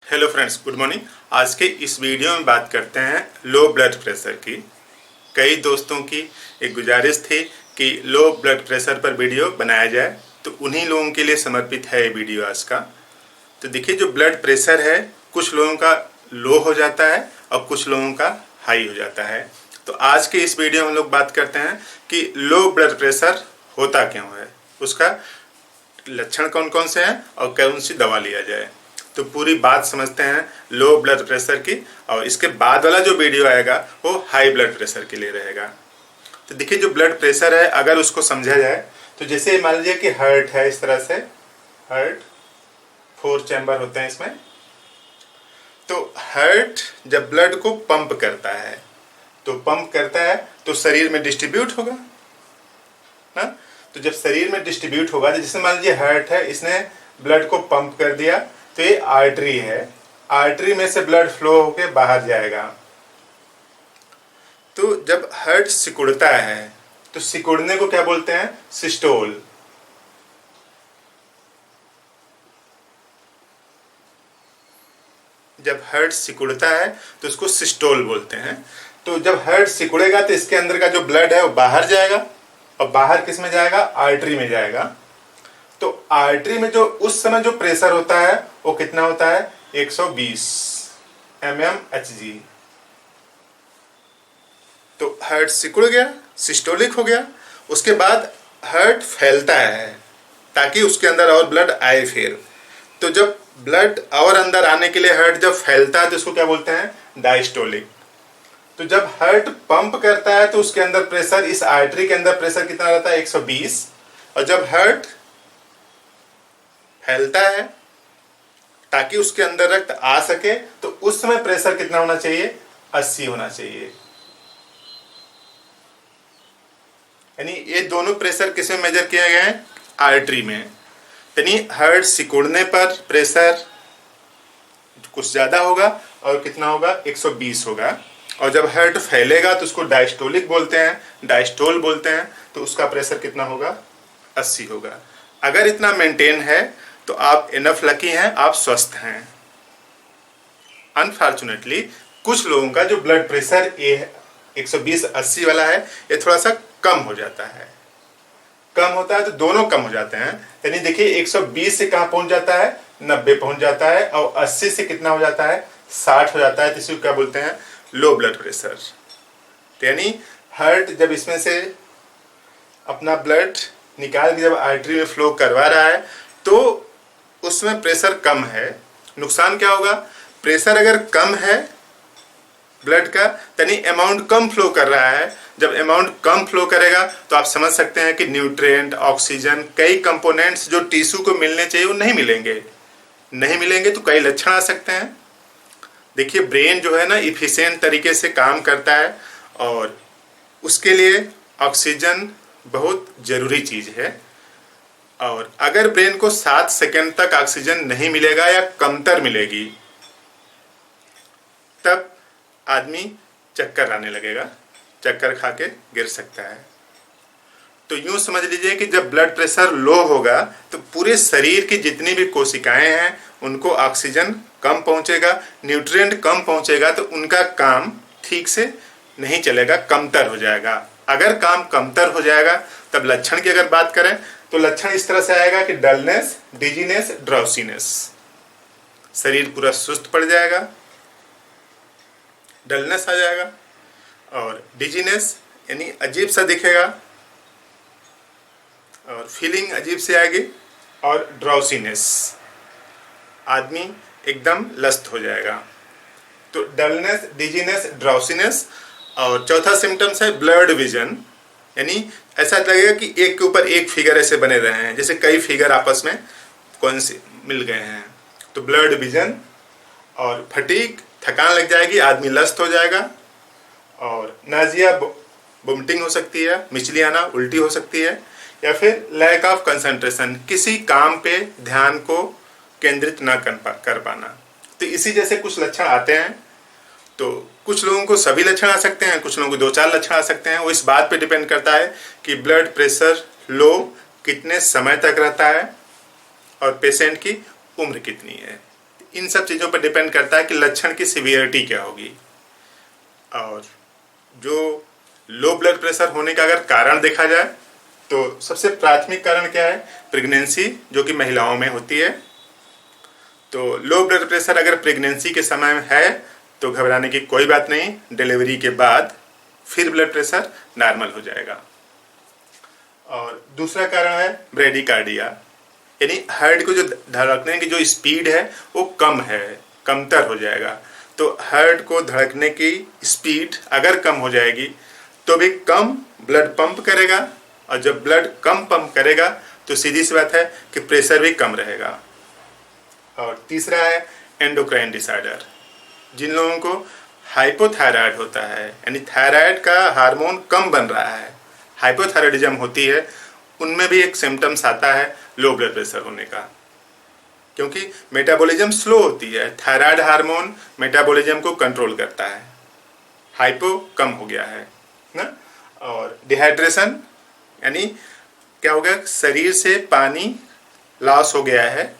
Hello friends, good morning. आज के इस वीडियो में बात करते हैं लो ब्लड प्रेशर की। कई दोस्तों की एक गुजारिश थी कि लो ब्लड प्रेशर पर वीडियो बनाया जाए, तो उन्हीं लोगों के लिए समर्पित है ये वीडियो आज का। तो देखिए, जो ब्लड प्रेशर है कुछ लोगों का लो हो जाता है और कुछ लोगों का हाई हो जाता है। तो आज के इस वीडियो में हम लोग बात करते हैं कि लो ब्लड प्रेशर होता क्यों है, उसका लक्षण कौन कौन से हैं और कौन सी दवा लिया जाए। तो पूरी बात समझते हैं लो ब्लड प्रेशर की, और इसके बाद वाला जो वीडियो आएगा वो हाई ब्लड प्रेशर के लिए रहेगा। तो देखिए, जो ब्लड प्रेशर है अगर उसको समझा जाए तो जैसे मान लीजिए कि हार्ट है, इस तरह से हार्ट 4 चैम्बर होते हैं इसमें। तो हार्ट जब ब्लड को पंप करता है तो शरीर में डिस्ट्रीब्यूट होगा ना। तो जब शरीर में डिस्ट्रीब्यूट होगा, तो जैसे मान लीजिए हार्ट है, इसने ब्लड को पंप कर दिया, तो ये आर्टरी है, आर्टरी में से ब्लड फ्लो होके बाहर जाएगा। तो जब हार्ट सिकुड़ता है तो सिकुड़ने को क्या बोलते हैं? सिस्टोल। जब हार्ट सिकुड़ता है तो उसको सिस्टोल बोलते हैं। तो जब हार्ट सिकुड़ेगा तो इसके अंदर का जो ब्लड है वो बाहर जाएगा, और बाहर किस में जाएगा? आर्टरी में जाएगा। तो आर्टरी में जो उस समय जो प्रेशर होता है वो कितना होता है? 120 mmHg। तो हार्ट सिकुड़ गया, सिस्टोलिक हो गया। उसके बाद हार्ट फैलता है ताकि उसके अंदर और ब्लड आए फिर। तो जब ब्लड और अंदर आने के लिए हार्ट जब फैलता है तो उसको क्या बोलते हैं? डायस्टोलिक। तो जब हार्ट पंप करता है तो उसके अंदर प्रेशर, इस आर्टरी के अंदर प्रेशर कितना रहता है? 120। और जब हार्ट फैलता है ताकि उसके अंदर रक्त आ सके तो उस समय प्रेशर कितना होना चाहिए? 80 होना चाहिए। यानी ये दोनों प्रेशर किस में मेजर किए गए हैं? आर्टरी में। यानी हार्ट सिकुड़ने पर प्रेशर कुछ ज्यादा होगा और कितना होगा? 120 होगा। और जब हार्ट फैलेगा तो उसको डायस्टोलिक बोलते हैं, डायस्टोल बोलते हैं। तो उसका प्रेशर कितना होगा? 80 होगा। अगर इतना मेंटेन है तो आप इनफ लकी हैं, आप स्वस्थ हैं। अनफॉर्चुनेटली कुछ लोगों का जो ब्लड प्रेशर ये 120-80 वाला है, ये थोड़ा सा कम हो जाता है। कम होता है तो दोनों कम हो जाते हैं। यानी देखिए, 120 से कहाँ पहुंच जाता है? 90 पहुंच जाता है। और 80 से कितना हो जाता है? 60 हो जाता है। तो इसको क्या बोलते हैं? Low blood pressure. तो यानी हार्ट जब इसमें से अपना ब्लड निकाल के जब आर्टरी में फ्लो करवा रहा है तो उसमें प्रेशर कम है। नुकसान क्या होगा? प्रेशर अगर कम है ब्लड का, यानी अमाउंट कम फ्लो कर रहा है। जब अमाउंट कम फ्लो करेगा तो आप समझ सकते हैं कि न्यूट्रिएंट, ऑक्सीजन, कई कंपोनेंट्स जो टिश्यू को मिलने चाहिए वो नहीं मिलेंगे। नहीं मिलेंगे तो कई लक्षण आ सकते हैं। देखिए, ब्रेन जो है ना, इफिशिएंट तरीके से काम करता है और उसके लिए ऑक्सीजन बहुत जरूरी चीज है। और अगर ब्रेन को 7 सेकंड तक ऑक्सीजन नहीं मिलेगा या कमतर मिलेगी, तब आदमी चक्कर आने लगेगा, चक्कर खा के गिर सकता है। तो यूं समझ लीजिए कि जब ब्लड प्रेशर लो होगा तो पूरे शरीर की जितनी भी कोशिकाएं हैं उनको ऑक्सीजन कम पहुंचेगा, न्यूट्रिएंट कम पहुंचेगा, तो उनका काम ठीक से नहीं चलेगा, कमतर हो जाएगा। अगर काम कमतर हो जाएगा तब लक्षण की अगर बात करें तो लक्षण इस तरह से आएगा कि डलनेस, डिजीनेस, ड्राउसीनेस। शरीर पूरा सुस्त पड़ जाएगा, डलनेस आ जाएगा, और डिजीनेस यानी अजीब सा दिखेगा और फीलिंग अजीब से आएगी, और ड्राउसीनेस, आदमी एकदम लस्त हो जाएगा। तो डलनेस, डिजीनेस, ड्राउसीनेस। और चौथा सिम्टम्स है ब्लर्ड विजन, यानी ऐसा लगेगा कि एक के ऊपर एक फिगर ऐसे बने रहे हैं, जैसे कई फिगर आपस में कौन से मिल गए हैं। तो ब्लर्ड विजन। और फटीग, थकान लग जाएगी, आदमी लस्त हो जाएगा। और नाजिया, वोमिटिंग हो सकती है, मिचली आना, उल्टी हो सकती है। या फिर लैक ऑफ कंसंट्रेशन, किसी काम पे ध्यान को केंद्रित ना कर पाना। तो इसी जैसे कुछ लक्षण आते हैं। तो कुछ लोगों को सभी लक्षण आ सकते हैं, कुछ लोगों को 2-4 लक्षण आ सकते हैं। वो इस बात पे डिपेंड करता है कि ब्लड प्रेशर लो कितने समय तक रहता है और पेशेंट की उम्र कितनी है। इन सब चीज़ों पर डिपेंड करता है कि लक्षण की सिवियरिटी क्या होगी। और जो लो ब्लड प्रेशर होने का अगर कारण देखा जाए तो सबसे प्राथमिक कारण क्या है? प्रेगनेंसी, जो कि महिलाओं में होती है। तो लो ब्लड प्रेशर अगर प्रेगनेंसी के समय में है तो घबराने की कोई बात नहीं, डिलीवरी के बाद फिर ब्लड प्रेशर नॉर्मल हो जाएगा। और दूसरा कारण है ब्रेडिकार्डिया, यानी हार्ट को जो धड़कने की जो स्पीड है वो कम है, कमतर हो जाएगा। तो हार्ट को धड़कने की स्पीड अगर कम हो जाएगी तो भी कम ब्लड पंप करेगा, और जब ब्लड कम पंप करेगा तो सीधी सी बात है कि प्रेशर भी कम रहेगा। और तीसरा है एंडोक्राइन डिसऑर्डर। जिन लोगों को हाइपोथायराइड होता है, यानी थायराइड का हार्मोन कम बन रहा है, हाइपोथायराइडिज्म होती है, उनमें भी एक सिम्टम्स आता है लो ब्लड प्रेशर होने का, क्योंकि मेटाबॉलिज्म स्लो होती है। थायराइड हार्मोन मेटाबॉलिज्म को कंट्रोल करता है, हाइपो कम हो गया है ना। और डिहाइड्रेशन, यानी क्या हो गया, शरीर से पानी लॉस हो गया है,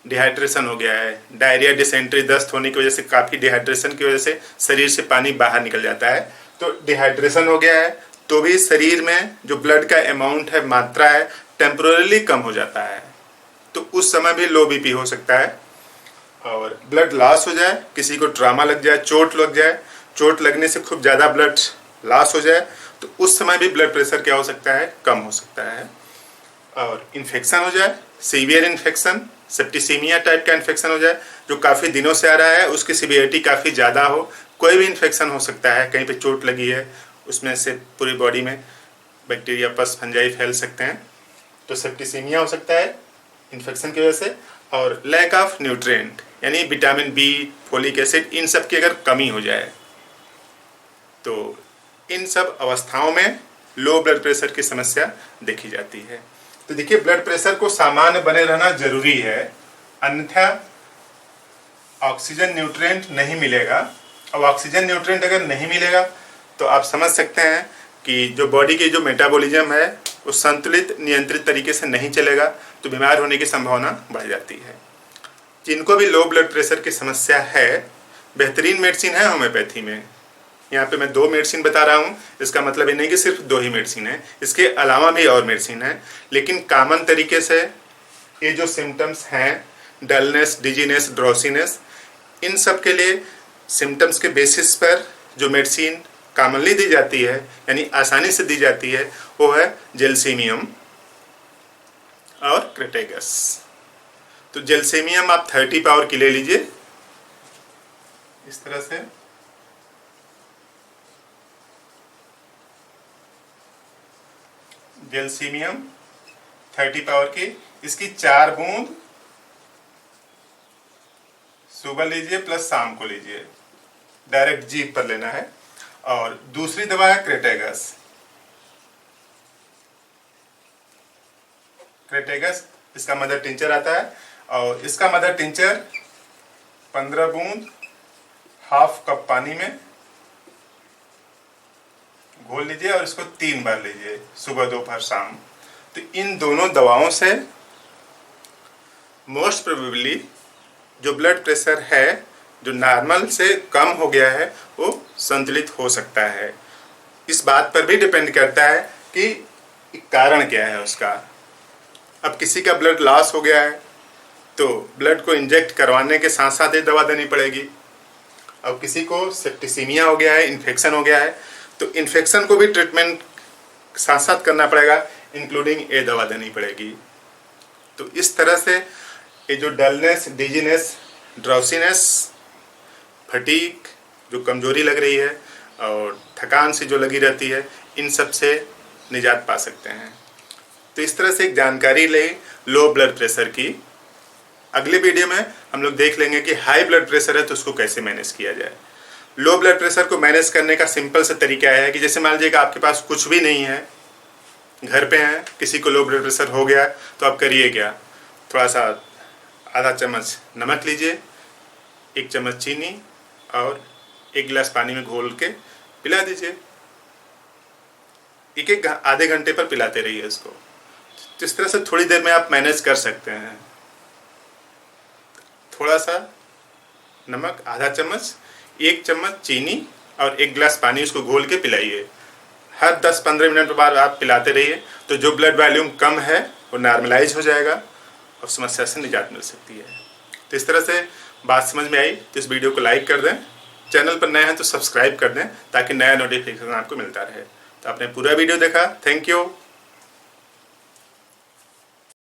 डिहाइड्रेशन हो गया है। डायरिया, डिसेंट्री, दस्त होने की वजह से, काफ़ी डिहाइड्रेशन की वजह से शरीर से पानी बाहर निकल जाता है, तो डिहाइड्रेशन हो गया है। तो भी शरीर में जो ब्लड का अमाउंट है, मात्रा है, टेम्पोरली कम हो जाता है, तो उस समय भी लो बीपी हो सकता है। और ब्लड लॉस हो जाए, किसी को ट्रामा लग जाए, चोट लग जाए, चोट लगने से खूब ज़्यादा ब्लड लॉस हो जाए, तो उस समय भी ब्लड प्रेशर क्या हो सकता है, कम हो सकता है। और इन्फेक्शन हो जाए, सीवियर इन्फेक्शन, सेप्टिसीमिया टाइप का इन्फेक्शन हो जाए जो काफ़ी दिनों से आ रहा है, उसकी सीवियरिटी काफ़ी ज़्यादा हो, कोई भी इन्फेक्शन हो सकता है, कहीं पे चोट लगी है, उसमें से पूरी बॉडी में बैक्टीरिया, पस, फंजाई फैल सकते हैं, तो सेप्टिसीमिया हो सकता है इन्फेक्शन की वजह से। और लैक ऑफ न्यूट्रिएंट, यानी विटामिन बी, फोलिक एसिड, इन सब की अगर कमी हो जाए, तो इन सब अवस्थाओं में लो ब्लड प्रेशर की समस्या देखी जाती है। तो देखिए, ब्लड प्रेशर को सामान्य बने रहना जरूरी है, अन्यथा ऑक्सीजन न्यूट्रिएंट नहीं मिलेगा। अब ऑक्सीजन न्यूट्रिएंट अगर नहीं मिलेगा तो आप समझ सकते हैं कि जो बॉडी की जो मेटाबॉलिज्म है वो संतुलित, नियंत्रित तरीके से नहीं चलेगा, तो बीमार होने की संभावना बढ़ जाती है। जिनको भी लो ब्लड प्रेशर की समस्या है, बेहतरीन मेडिसिन है होम्योपैथी में। यहाँ पे मैं 2 मेडिसिन बता रहा हूँ, इसका मतलब ये नहीं कि सिर्फ 2 ही मेडिसिन है, इसके अलावा भी और मेडिसिन है। लेकिन कॉमन तरीके से ये जो सिम्टम्स हैं, डलनेस, डिजीनेस, ड्रॉसीनेस, इन सब के लिए सिम्टम्स के बेसिस पर जो मेडिसिन कॉमनली दी जाती है, यानी आसानी से दी जाती है, वो है जेलसीमियम और क्रेटेगस। तो जेलसीमियम आप 30 पावर की ले लीजिए, इस तरह से। जेलसीमियम 30 पावर की, इसकी 4 बूंद सुबह लीजिए प्लस शाम को लीजिए, डायरेक्ट जीभ पर लेना है। और दूसरी दवा है क्रेटेगस। क्रेटेगस, इसका मदर टिंचर आता है, और इसका मदर टिंचर 15 बूंद हाफ कप पानी में घोल लीजिए और इसको 3 बार लीजिए, सुबह, दोपहर, शाम। तो इन दोनों दवाओं से मोस्ट प्रोबेबली जो ब्लड प्रेशर है, जो नॉर्मल से कम हो गया है, वो संतुलित हो सकता है। इस बात पर भी डिपेंड करता है कि कारण क्या है उसका। अब किसी का ब्लड लॉस हो गया है तो ब्लड को इंजेक्ट करवाने के साथ साथ ये दवा देनी पड़ेगी। अब किसी को सेप्टिसीमिया हो गया है, इन्फेक्शन हो गया है, तो इन्फेक्शन को भी ट्रीटमेंट साथ साथ करना पड़ेगा, इंक्लूडिंग ये दवा देनी पड़ेगी। तो इस तरह से ये जो डलनेस, डिजीनेस, ड्राउसीनेस, फटीग, जो कमजोरी लग रही है और थकान सी जो लगी रहती है, इन सब से निजात पा सकते हैं। तो इस तरह से एक जानकारी ले लो ब्लड प्रेशर की। अगले वीडियो में हम लोग देख लेंगे कि हाई ब्लड प्रेशर है तो उसको कैसे मैनेज किया जाए। लो ब्लड प्रेशर को मैनेज करने का सिंपल सा तरीका है कि जैसे मान लीजिए कि आपके पास कुछ भी नहीं है, घर पे हैं, किसी को लो ब्लड प्रेशर हो गया, तो आप करिए क्या, थोड़ा सा आधा चम्मच नमक लीजिए, 1 चम्मच चीनी और 1 गिलास पानी में घोल के पिला दीजिए। एक आधे घंटे पर पिलाते रहिए इसको। तो इस तरह से थोड़ी देर में आप मैनेज कर सकते हैं। थोड़ा सा नमक आधा चम्मच, 1 चम्मच चीनी और 1 गिलास पानी उसको घोल के पिलाइए। हर 10-15 मिनट बाद आप पिलाते रहिए, तो जो ब्लड वॉल्यूम कम है वो नॉर्मलाइज हो जाएगा और समस्या से निजात मिल सकती है। तो इस तरह से बात समझ में आई तो इस वीडियो को लाइक कर दें, चैनल पर नए हैं तो सब्सक्राइब कर दें ताकि नया नोटिफिकेशन आपको मिलता रहे। तो आपने पूरा वीडियो देखा, थैंक यू।